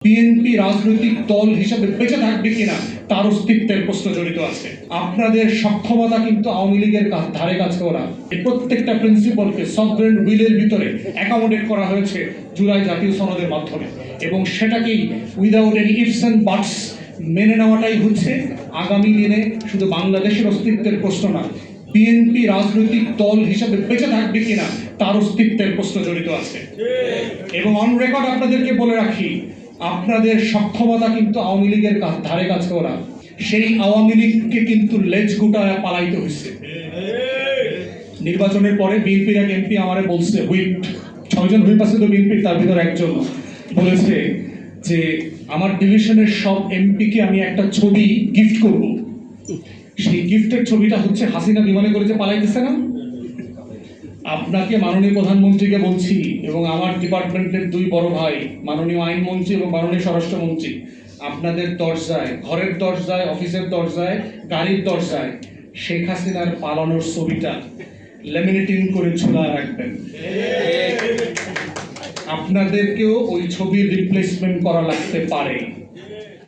BNP রাজনৈতিক দল হিসেবে বেঁচে থাকবে কিনা তার অস্তিত্বের প্রশ্ন জড়িত আছে। আপনাদের সক্ষমতা কিন্তু আওয়ামী লীগের ধারে কাছেও না। এই প্রত্যেকটা প্রিন্সিপালকে সভরেন উইলের ভিতরে অ্যাকোমোডেট করা হয়েছে জুলাই জাতীয় সনদের মাধ্যমে, এবং সেটাকেই উইদাউট এনি ইফস এন্ড বাটস মেনে নেওয়াটাই হচ্ছে আগামী দিনে শুধু বাংলাদেশের অস্তিত্বের প্রশ্ন না, বিএনপি রাজনৈতিক দল হিসেবে বেঁচে থাকবে কিনা তার অস্তিত্বের প্রশ্ন জড়িত আছে। এবং অন রেকর্ড আপনাদেরকে বলে রাখি, আপনাদের সক্ষমতা কিন্তু আওয়ামী লীগের ধারে কাছেও না। সেই আওয়ামী লীগকে কিন্তু লেজ গুটায় পালাইতে হয়েছে। নির্বাচনের পরে বিএনপির এক এমপি আমারে বলছে, হুইপ 6 জন হুইপ আছে তো বিএনপির, তার ভিতরে একজন বলেছে যে আমার ডিভিশনের সব এমপিকে আমি একটা ছবি গিফট করব। সেই গিফটের ছবিটা হচ্ছে হাসিনা বিমানে করে যে পালাইতেছে না। আপনাকে মাননীয় প্রধানমন্ত্রীকে বলছি এবং আমার ডিপার্টমেন্টের 2 বড় ভাই মাননীয় আইনমন্ত্রী এবং মাননীয় স্বরাষ্ট্রমন্ত্রী, আপনাদের দরজায়, ঘরের দরজায়, অফিসের দরজায়, গাড়ির দরজায় শেখ হাসিনার পালানোর ছবিটা ল্যামিনেটিং করে ঝুলায় রাখবেন। আপনাদেরকেও ওই ছবির রিপ্লেসমেন্ট করা লাগতে পারে।